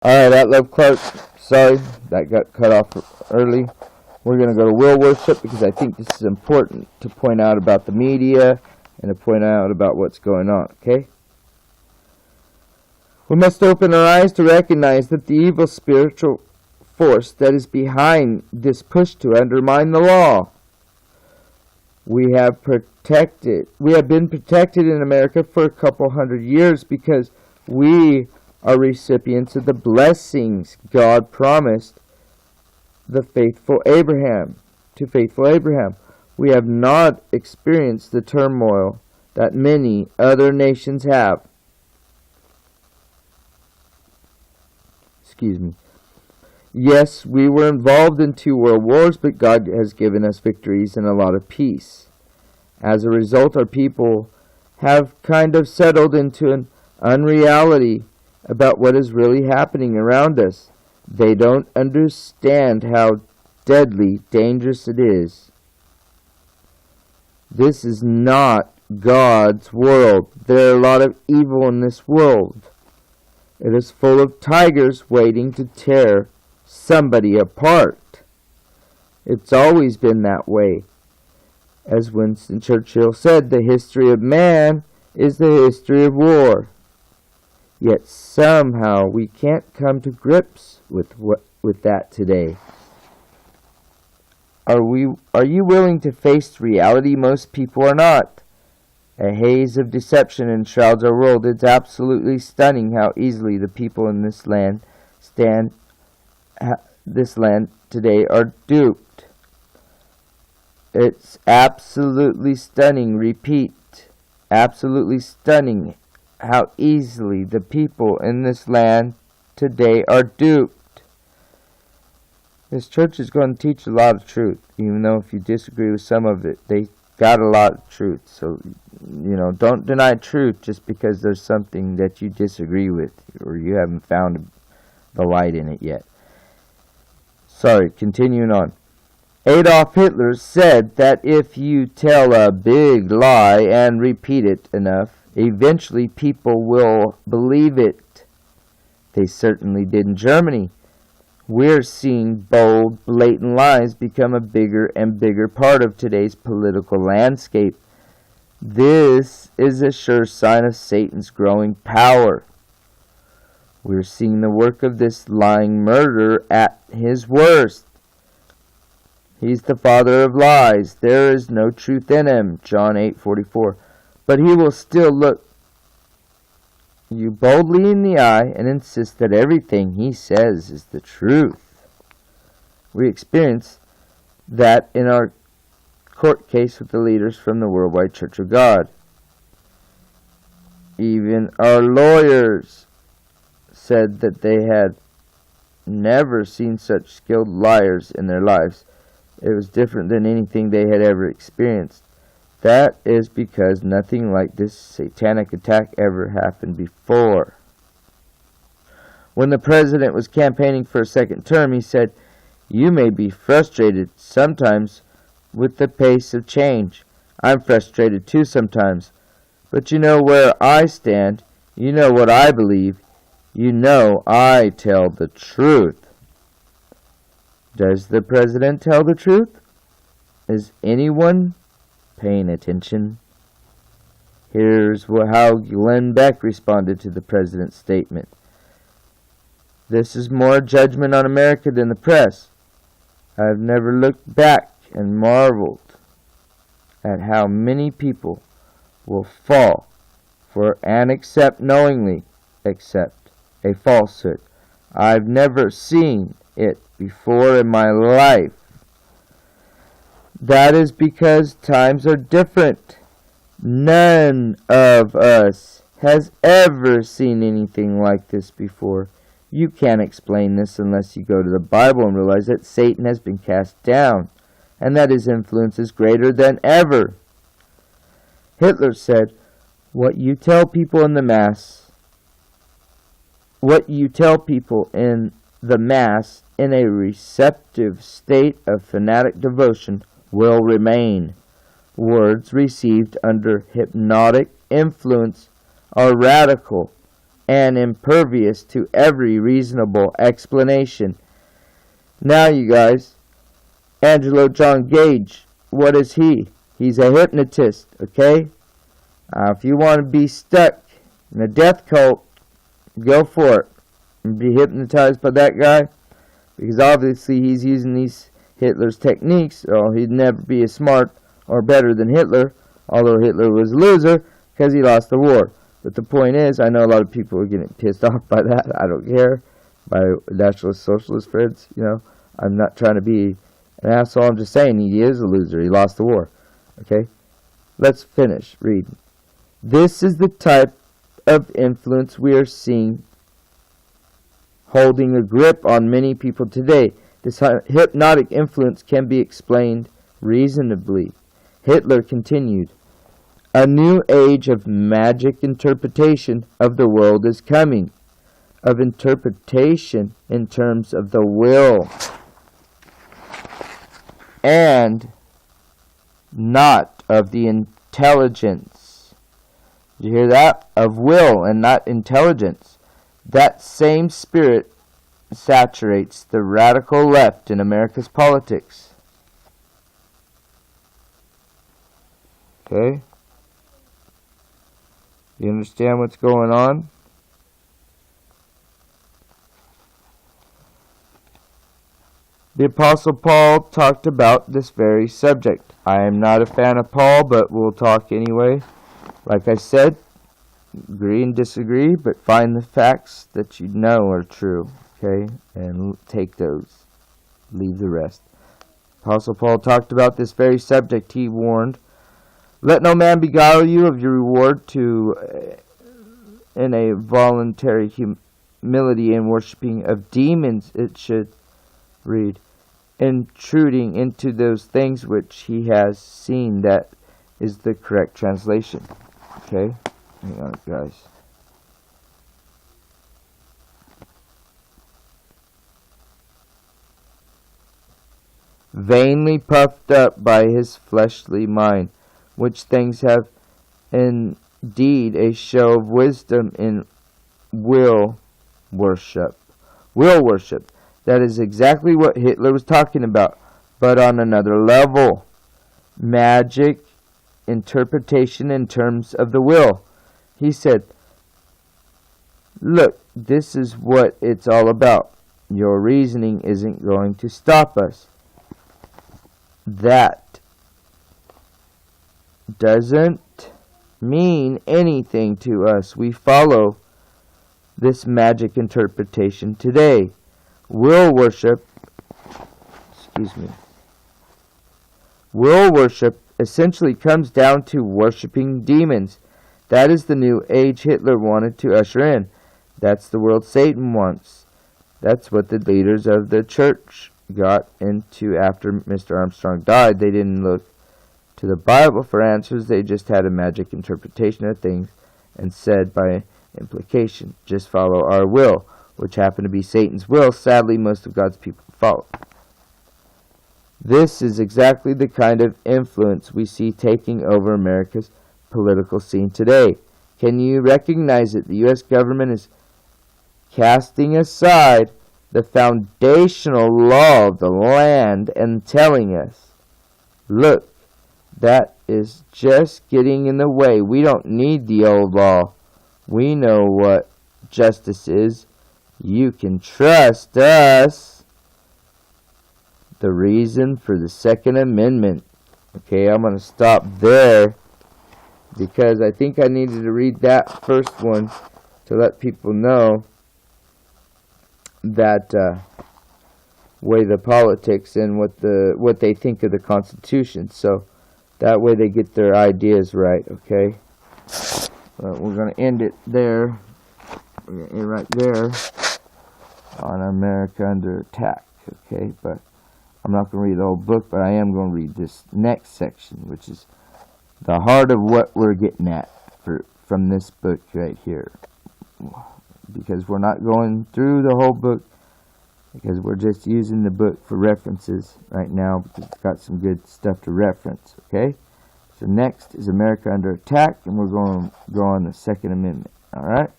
Alright, at Love Clark, sorry, that got cut off early. We're going to go to will worship because I think this is important to point out about the media and to point out about what's going on, okay? We must open our eyes to recognize that the evil spiritual force that is behind this push to undermine the law. We have been protected in America for a couple hundred years because we are recipients of the blessings God promised to faithful Abraham. We have not experienced the turmoil that many other nations have. Yes, we were involved in 2 world wars, but God has given us victories and a lot of peace. As a result, our people have kind of settled into an unreality about what is really happening around us. They don't understand how deadly dangerous it is. This is not God's world. There are a lot of evil in this world. It is full of tigers waiting to tear somebody apart. It's always been that way. As Winston Churchill said, the history of man is the history of war. Yet somehow we can't come to grips with that today. Are you willing to face reality? Most people are not. A haze of deception enshrouds our world. It's absolutely stunning how easily the people in this land today are duped. It's absolutely stunning. Repeat, absolutely stunning how easily the people in this land today are duped. This church is going to teach a lot of truth, even though if you disagree with some of it, they got a lot of truth. So, don't deny truth just because there's something that you disagree with or you haven't found the light in it yet. Sorry, continuing on. Adolf Hitler said that if you tell a big lie and repeat it enough, eventually people will believe it. They certainly did in Germany. We're seeing bold, blatant lies become a bigger and bigger part of today's political landscape. This is a sure sign of Satan's growing power. We're seeing the work of this lying murderer at his worst. He's the father of lies. There is no truth in him. John 8:44. But he will still look you boldly in the eye and insist that everything he says is the truth. We experience that in our court case with the leaders from the Worldwide Church of God. Even our lawyers said that they had never seen such skilled liars in their lives. It was different than anything they had ever experienced. That is because nothing like this satanic attack ever happened before. When the president was campaigning for a second term, he said, "You may be frustrated sometimes with the pace of change. I'm frustrated too sometimes. But you know where I stand. You know what I believe. You know I tell the truth." Does the president tell the truth? Is anyone paying attention? Here's how Glenn Beck responded to the president's statement. "This is more judgment on America than the press. I've never looked back and marveled at how many people will fall for and knowingly accept a falsehood. I've never seen it before in my life. That is because times are different. None of us has ever seen anything like this before. You can't explain this unless you go to the Bible and realize that Satan has been cast down and that his influence is greater than ever." Hitler said, What you tell people in the mass in a receptive state of fanatic devotion will remain. Words received under hypnotic influence are radical and impervious to every reasonable explanation. Now, you guys, Angelo John Gage, what is he? He's a hypnotist, okay? If you want to be stuck in a death cult, go for it. And be hypnotized by that guy, because obviously he's using these Hitler's techniques, or he'd never be as smart or better than Hitler, although Hitler was a loser because he lost the war. But the point is, I know a lot of people are getting pissed off by that. I don't care. My nationalist socialist friends, I'm not trying to be an asshole. I'm just saying he is a loser. He lost the war. Okay? Let's finish reading. This is the type of influence we are seeing holding a grip on many people today. This hypnotic influence can be explained reasonably. Hitler continued, "A new age of magic interpretation of the world is coming, of interpretation in terms of the will, and not of the intelligence." Did you hear that? Of will and not intelligence. That same spirit saturates the radical left in America's politics. Okay? You understand what's going on? The Apostle Paul talked about this very subject. I am not a fan of Paul, but we'll talk anyway. Like I said, agree and disagree, but find the facts that you know are true, okay? And take those. Leave the rest. Apostle Paul talked about this very subject. He warned, "Let no man beguile you of your reward in a voluntary humility and worshiping of demons," it should read, "intruding into those things which he has seen." That is the correct translation. Okay? Hang on, guys. Vainly puffed up by his fleshly mind, which things have indeed a show of wisdom in will worship. Will worship. That is exactly what Hitler was talking about, but on another level. Magic interpretation in terms of the will. He said, "Look, this is what it's all about. Your reasoning isn't going to stop us. That doesn't mean anything to us. We follow this magic interpretation today. Will worship essentially comes down to worshiping demons. That is the new age Hitler wanted to usher in. That's the world Satan wants. That's what the leaders of the church got into after Mr. Armstrong died. They didn't look to the Bible for answers. They just had a magic interpretation of things and said by implication, just follow our will, which happened to be Satan's will. Sadly, most of God's people follow. This is exactly the kind of influence we see taking over America's political scene today. Can you recognize it? The U.S. government is casting aside the foundational law of the land and telling us, look, that is just getting in the way. We don't need the old law. We know what justice is. You can trust us. The reason for the Second Amendment. Okay, I'm going to stop there because I think I needed to read that first one to let people know that way the politics and what they think of the Constitution. So that way they get their ideas right. Okay, we're going to end it there. We're going to end right there on America Under Attack. Okay, but I'm not going to read the whole book, but I am going to read this next section, which is the heart of what we're getting at from this book right here. Because we're not going through the whole book, because we're just using the book for references right now, because it's got some good stuff to reference, okay? So next is America Under Attack, and we're going to go on the Second Amendment, all right?